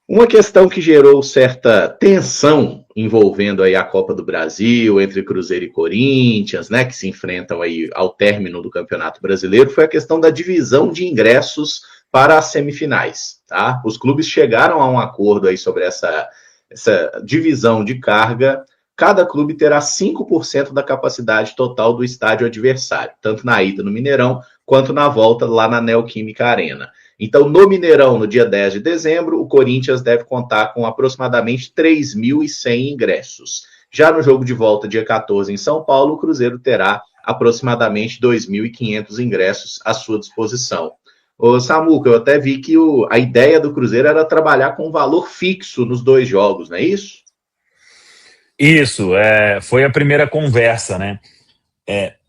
Uma questão que gerou certa tensão envolvendo aí a Copa do Brasil entre Cruzeiro e Corinthians, né, que se enfrentam aí ao término do Campeonato Brasileiro, foi a questão da divisão de ingressos para as semifinais, tá? Os clubes chegaram a um acordo aí sobre essa divisão de carga. Cada clube terá 5% da capacidade total do estádio adversário, tanto na ida no Mineirão quanto na volta lá na Neoquímica Arena. Então, no Mineirão, no dia 10 de dezembro, o Corinthians deve contar com aproximadamente 3.100 ingressos. Já no jogo de volta, dia 14, em São Paulo, o Cruzeiro terá aproximadamente 2.500 ingressos à sua disposição. Ô, Samuca, eu até vi que a ideia do Cruzeiro era trabalhar com um valor fixo nos dois jogos, não é isso? Isso, foi a primeira conversa, né?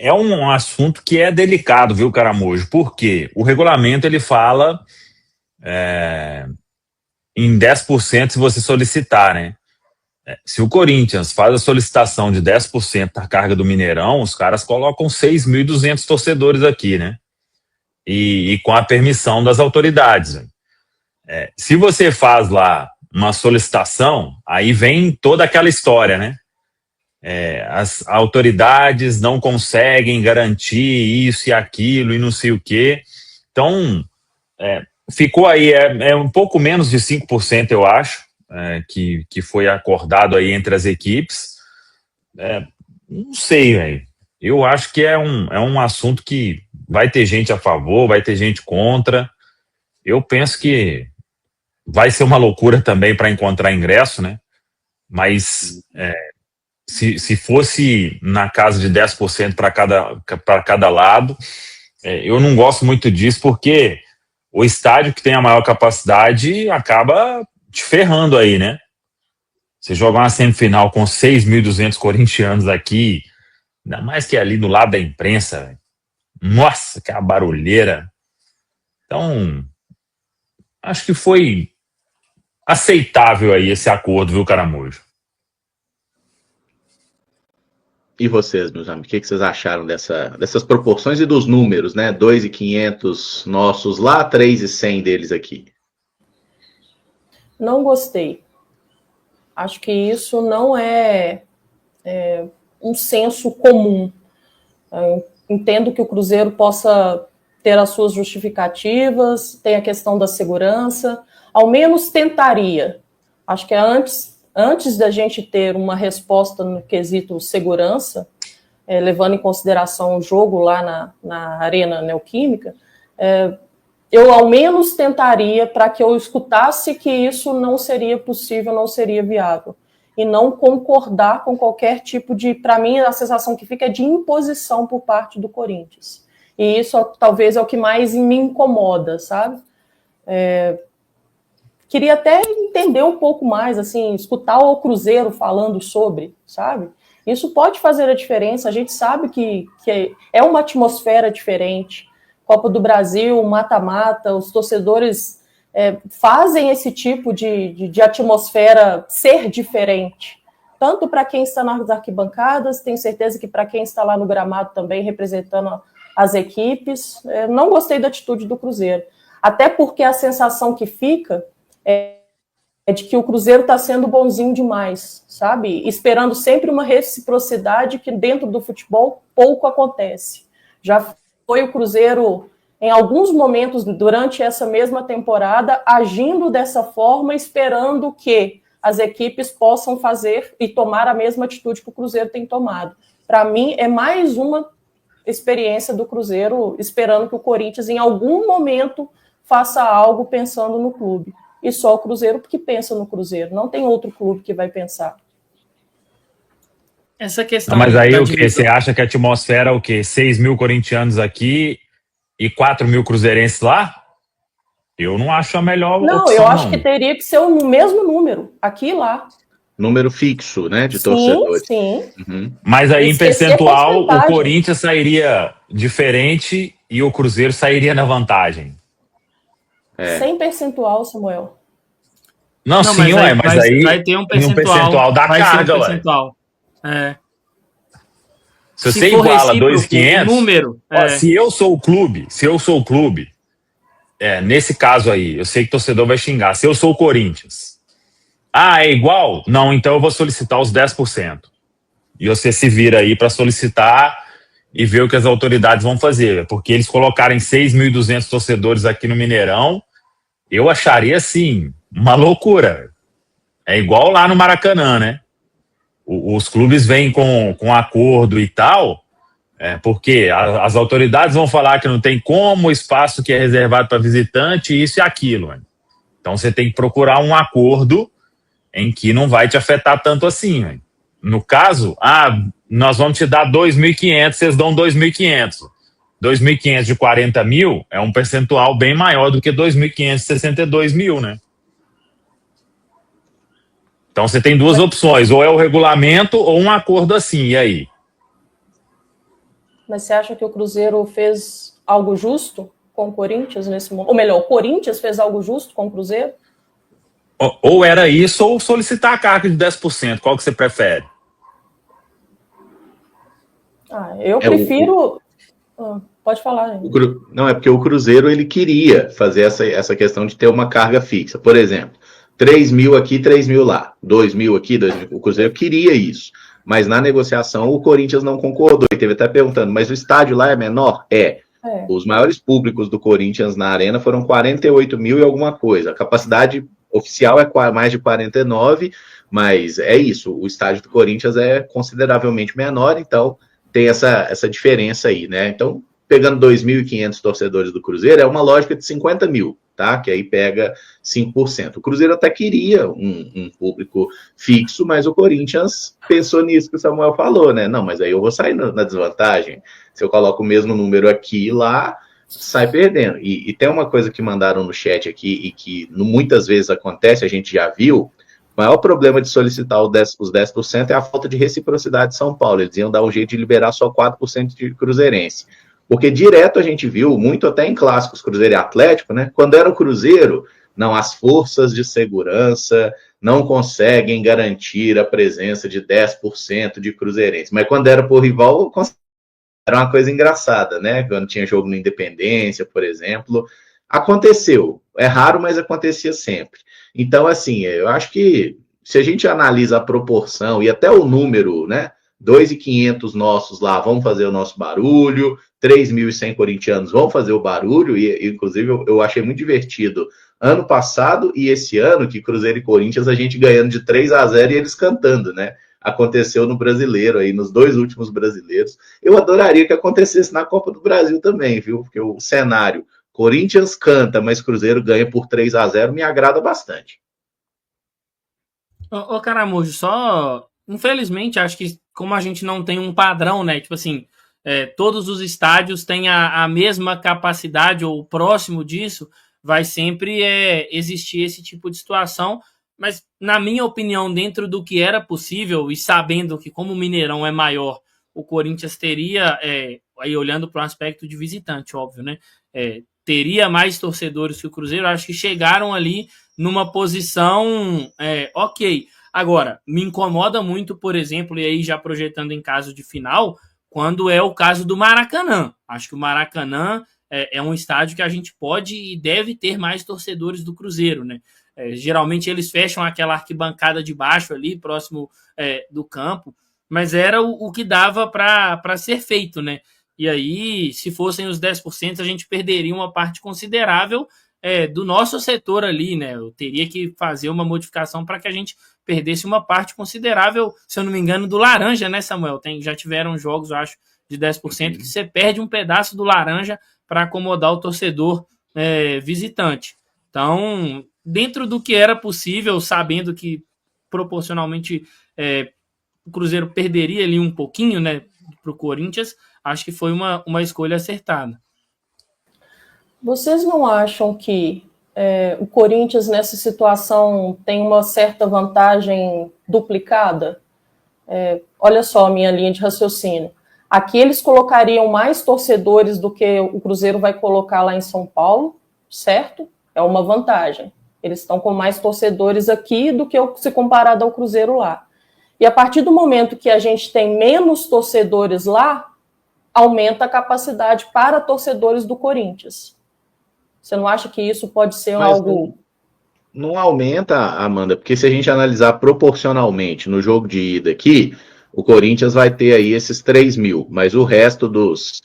É um assunto que é delicado, viu, Caramujo? Porque o regulamento ele fala em 10% se você solicitar, né? Se o Corinthians faz a solicitação de 10% da carga do Mineirão, os caras colocam 6.200 torcedores aqui, né? E com a permissão das autoridades. Né? Se você faz lá uma solicitação, aí vem toda aquela história, né? As autoridades não conseguem garantir isso e aquilo e não sei o quê. Então, ficou aí, um pouco menos de 5%, eu acho, que foi acordado aí entre as equipes. Não sei, velho. Eu acho que é um assunto que vai ter gente a favor, vai ter gente contra. Eu penso que vai ser uma loucura também para encontrar ingresso, né? Mas se fosse na casa de 10% para cada lado, eu não gosto muito disso, porque o estádio que tem a maior capacidade acaba te ferrando aí, né? Você jogar uma semifinal com 6.200 corintianos aqui, ainda mais que ali do lado da imprensa, véio. Nossa, que a barulheira. Então, acho que foi aceitável aí esse acordo, viu, Caramujo? E vocês, meus amigos, o que vocês acharam dessas proporções e dos números, né? 2.500 nossos lá, 3.100 deles aqui. Não gostei. Acho que isso não é um senso comum. Eu entendo que o Cruzeiro possa ter as suas justificativas, tem a questão da segurança, ao menos tentaria. Acho que antes da gente ter uma resposta no quesito segurança, levando em consideração o jogo lá na Arena Neoquímica, eu ao menos tentaria para que eu escutasse que isso não seria possível, não seria viável. E não concordar com qualquer tipo de... Para mim, a sensação que fica é de imposição por parte do Corinthians. E isso talvez é o que mais me incomoda, sabe? Queria até entender um pouco mais, assim, escutar o Cruzeiro falando sobre, sabe? Isso pode fazer a diferença. A gente sabe que é uma atmosfera diferente. Copa do Brasil, mata-mata, os torcedores fazem esse tipo de atmosfera ser diferente. Tanto para quem está nas arquibancadas, tenho certeza que para quem está lá no gramado também, representando as equipes. Não gostei da atitude do Cruzeiro. Até porque a sensação que fica é de que o Cruzeiro está sendo bonzinho demais, sabe? Esperando sempre uma reciprocidade que dentro do futebol pouco acontece. Já foi o Cruzeiro, em alguns momentos durante essa mesma temporada, agindo dessa forma, esperando que as equipes possam fazer e tomar a mesma atitude que o Cruzeiro tem tomado. Para mim, é mais uma experiência do Cruzeiro esperando que o Corinthians, em algum momento, faça algo pensando no clube. E só o Cruzeiro porque pensa no Cruzeiro. Não tem outro clube que vai pensar. Essa questão. Mas aí o que? Você acha que a atmosfera é o quê? 6.000 corintianos aqui e 4.000 cruzeirenses lá? Eu não acho a melhor opção. Não, eu acho que teria que ser o mesmo número, aqui e lá. Número fixo, né, de torcedores. Sim. Uhum. Mas aí, em percentual, o Corinthians sairia diferente e o Cruzeiro sairia na vantagem. Sem percentual, Samuel. Não, sim, mas aí vai ter um percentual da carga, Se você iguala 2.500, número, se eu sou o clube, nesse caso aí, eu sei que o torcedor vai xingar. Se eu sou o Corinthians, é igual? Não, então eu vou solicitar os 10%. E você se vira aí para solicitar e ver o que as autoridades vão fazer. Porque eles colocarem 6.200 torcedores aqui no Mineirão, eu acharia, assim, uma loucura. É igual lá no Maracanã, né? Os clubes vêm com acordo e tal, porque as autoridades vão falar que não tem como, o espaço que é reservado para visitante, isso e aquilo. Né? Então você tem que procurar um acordo em que não vai te afetar tanto assim. Né? No caso, nós vamos te dar 2.500, vocês dão 2.500. 2.500 de 40 mil é um percentual bem maior do que 2.500 de 62 mil, né? Então você tem duas opções, ou é o regulamento ou um acordo assim, e aí? Mas você acha que o Cruzeiro fez algo justo com o Corinthians nesse momento? Ou melhor, o Corinthians fez algo justo com o Cruzeiro? Ou era isso, ou solicitar a carga de 10%. Qual que você prefere? Eu prefiro... Pode falar. Não, é porque o Cruzeiro ele queria fazer essa questão de ter uma carga fixa. Por exemplo, 3 mil aqui, 3 mil lá. 2 mil aqui, 2 mil. O Cruzeiro queria isso. Mas na negociação o Corinthians não concordou. E teve até perguntando, mas o estádio lá é menor? Os maiores públicos do Corinthians na arena foram 48 mil e alguma coisa. A capacidade oficial é mais de 49, mas é isso. O estádio do Corinthians é consideravelmente menor, então tem essa diferença aí, né? Então, pegando 2.500 torcedores do Cruzeiro, é uma lógica de 50 mil, tá? Que aí pega 5%. O Cruzeiro até queria um público fixo, mas o Corinthians pensou nisso que o Samuel falou, né? Não, mas aí eu vou sair na desvantagem. Se eu coloco o mesmo número aqui e lá, sai perdendo. E tem uma coisa que mandaram no chat aqui e que muitas vezes acontece, a gente já viu. O maior problema de solicitar os 10% é a falta de reciprocidade de São Paulo. Eles iam dar um jeito de liberar só 4% de cruzeirense. Porque direto a gente viu, muito até em clássicos Cruzeiro e Atlético, né? Quando era o Cruzeiro, não, as forças de segurança não conseguem garantir a presença de 10% de cruzeirense. Mas quando era por rival, era uma coisa engraçada, né? Quando tinha jogo no Independência, por exemplo. Aconteceu. É raro, mas acontecia sempre. Então, assim, eu acho que se a gente analisa a proporção e até o número, né? 2.500 nossos lá vão fazer o nosso barulho, 3.100 corintianos vão fazer o barulho, e inclusive eu achei muito divertido ano passado e esse ano, que Cruzeiro e Corinthians, a gente ganhando de 3-0 e eles cantando, né? Aconteceu no Brasileiro aí, nos 2 últimos brasileiros. Eu adoraria que acontecesse na Copa do Brasil também, viu? Porque o cenário, Corinthians canta, mas Cruzeiro ganha por 3-0, me agrada bastante. Ô Caramujo, só... Infelizmente, acho que como a gente não tem um padrão, né? Tipo assim, todos os estádios têm a mesma capacidade ou próximo disso, vai sempre existir esse tipo de situação. Mas, na minha opinião, dentro do que era possível e sabendo que como o Mineirão é maior, o Corinthians teria, aí olhando para o aspecto de visitante, óbvio, né? Teria mais torcedores que o Cruzeiro. Acho que chegaram ali numa posição ok. Agora, me incomoda muito, por exemplo, e aí já projetando em caso de final, quando é o caso do Maracanã. Acho que o Maracanã é um estádio que a gente pode e deve ter mais torcedores do Cruzeiro, né? Geralmente eles fecham aquela arquibancada de baixo ali, próximo do campo, mas era o que dava para ser feito, né? E aí, se fossem os 10%, a gente perderia uma parte considerável do nosso setor ali, né? Eu teria que fazer uma modificação para que a gente perdesse uma parte considerável, se eu não me engano, do laranja, né, Samuel? Já tiveram jogos, eu acho, de 10% que você perde um pedaço do laranja para acomodar o torcedor visitante. Então, dentro do que era possível, sabendo que proporcionalmente o Cruzeiro perderia ali um pouquinho, né, para o Corinthians, acho que foi uma escolha acertada. Vocês não acham que o Corinthians nessa situação tem uma certa vantagem duplicada? Olha só a minha linha de raciocínio. Aqui eles colocariam mais torcedores do que o Cruzeiro vai colocar lá em São Paulo, certo? É uma vantagem. Eles estão com mais torcedores aqui do que se comparado ao Cruzeiro lá. E a partir do momento que a gente tem menos torcedores lá, aumenta a capacidade para torcedores do Corinthians. Você não acha que isso pode ser algo... Não aumenta, Amanda, porque se a gente analisar proporcionalmente no jogo de ida aqui, o Corinthians vai ter aí esses 3 mil, mas o resto dos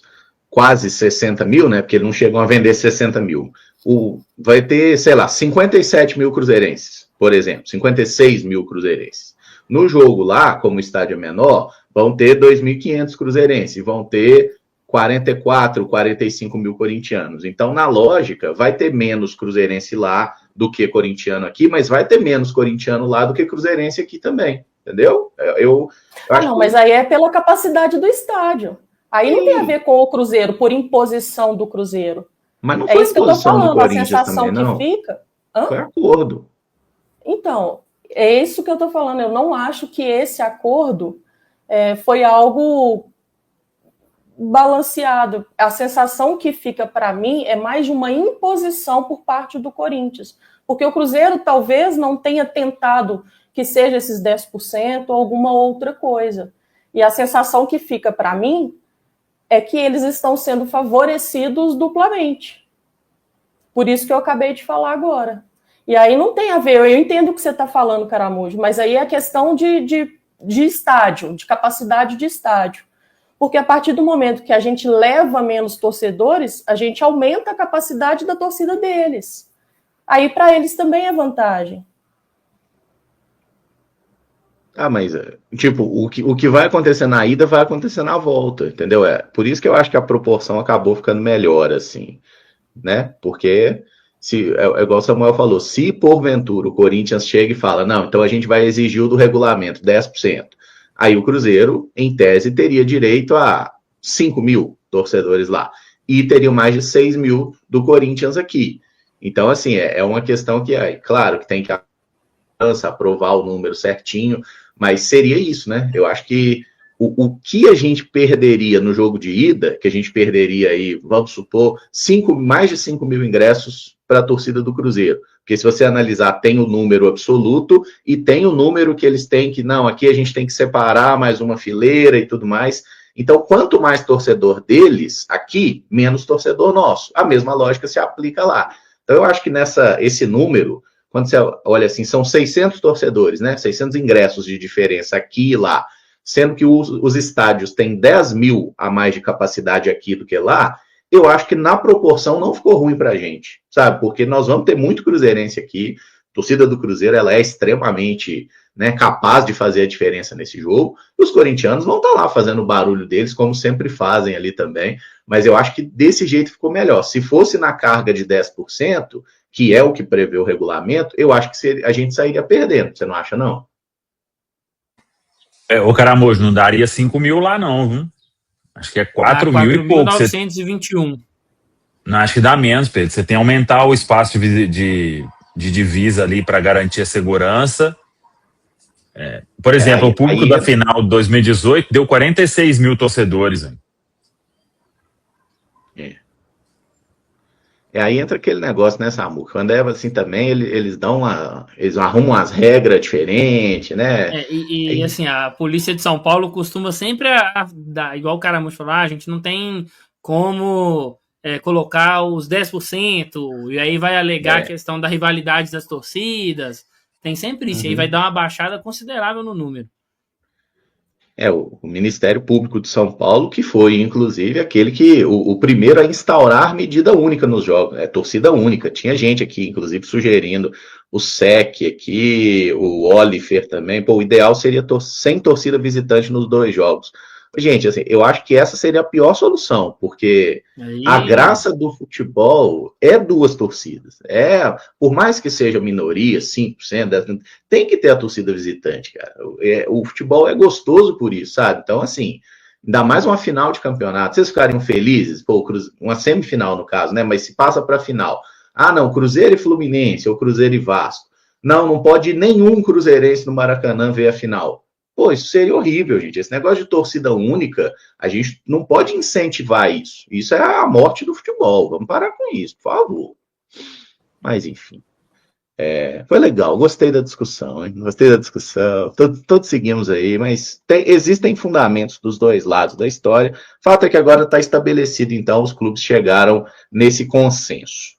quase 60 mil, né, porque eles não chegam a vender 60 mil, vai ter, sei lá, 57 mil cruzeirenses, por exemplo, 56 mil cruzeirenses. No jogo lá, como o estádio é menor, vão ter 2.500 cruzeirenses, vão ter 44, 45 mil corintianos. Então, na lógica, vai ter menos cruzeirense lá do que corintiano aqui, mas vai ter menos corintiano lá do que cruzeirense aqui também, entendeu? Eu acho não, mas aí é pela capacidade do estádio. Aí não tem a ver com o Cruzeiro, por imposição do Cruzeiro. Mas não foi isso que eu tô falando, a sensação também, não. Que fica... Hã? Foi acordo. Então, é isso que eu tô falando. Eu não acho que esse acordo foi algo balanceado. A sensação que fica para mim é mais de uma imposição por parte do Corinthians. Porque o Cruzeiro talvez não tenha tentado que seja esses 10% ou alguma outra coisa. E a sensação que fica para mim é que eles estão sendo favorecidos duplamente. Por isso que eu acabei de falar agora. E aí não tem a ver, eu entendo o que você está falando, Caramujo, mas aí é questão de estádio, de capacidade de estádio. Porque a partir do momento que a gente leva menos torcedores, a gente aumenta a capacidade da torcida deles. Aí para eles também é vantagem. Mas, tipo, o que vai acontecer na ida vai acontecer na volta, entendeu? Por isso que eu acho que a proporção acabou ficando melhor, assim, né? Porque, igual o Samuel falou, se porventura o Corinthians chega e fala, não, então a gente vai exigir o do regulamento, 10%. Aí o Cruzeiro, em tese, teria direito a 5 mil torcedores lá. E teria mais de 6 mil do Corinthians aqui. Então, assim, é uma questão que, claro, que tem que aprovar o número certinho, mas seria isso, né? Eu acho que o que a gente perderia no jogo de ida, que a gente perderia aí, vamos supor, mais de 5 mil ingressos para a torcida do Cruzeiro. Porque se você analisar, tem o número absoluto e tem o número que eles têm que, não, aqui a gente tem que separar mais uma fileira e tudo mais. Então, quanto mais torcedor deles aqui, menos torcedor nosso. A mesma lógica se aplica lá. Então, eu acho que esse número, quando você olha assim, são 600 torcedores, né? 600 ingressos de diferença aqui e lá, sendo que os estádios têm 10 mil a mais de capacidade aqui do que lá, eu acho que na proporção não ficou ruim pra gente, sabe? Porque nós vamos ter muito cruzeirense aqui, a torcida do Cruzeiro ela é extremamente, né, capaz de fazer a diferença nesse jogo, e os corintianos vão estar lá fazendo o barulho deles, como sempre fazem ali também, mas eu acho que desse jeito ficou melhor. Se fosse na carga de 10%, que é o que prevê o regulamento, eu acho que a gente sairia perdendo, você não acha, não? O Caramujo, não daria 5 mil lá não, viu? Acho que é 4 mil e pouco. 4.921. Não, acho que dá menos, Pedro. Você tem que aumentar o espaço de divisa ali para garantir a segurança. Por exemplo, o público da final de 2018 deu 46 mil torcedores. Aí entra aquele negócio, né, Samu? Quando é assim também, eles arrumam as regras diferentes, né? Assim, a polícia de São Paulo costuma sempre dar, igual o Caramujo falou, a gente não tem como colocar os 10%, e aí vai alegar a questão da rivalidade das torcidas. Tem sempre isso, e aí vai dar uma baixada considerável no número. O Ministério Público de São Paulo, que foi, inclusive, aquele que o primeiro a instaurar medida única nos jogos, torcida única. Tinha gente aqui, inclusive, sugerindo o SEC aqui, o Oliver também. O ideal seria sem torcida visitante nos 2 jogos. Gente, assim, eu acho que essa seria a pior solução, porque a graça do futebol é 2 torcidas. Por mais que seja minoria, 5%, 10%, tem que ter a torcida visitante, cara. O futebol é gostoso por isso, sabe? Então, assim, ainda mais uma final de campeonato. Vocês ficariam felizes? Uma semifinal, no caso, né? Mas se passa para a final. Não, Cruzeiro e Fluminense, ou Cruzeiro e Vasco. Não pode ir nenhum cruzeirense no Maracanã ver a final. Isso seria horrível, gente. Esse negócio de torcida única, a gente não pode incentivar isso. Isso é a morte do futebol. Vamos parar com isso, por favor. Mas, enfim. Foi legal. Gostei da discussão, hein? Gostei da discussão. Todos seguimos aí, mas existem fundamentos dos 2 lados da história. O fato é que agora está estabelecido, então, os clubes chegaram nesse consenso.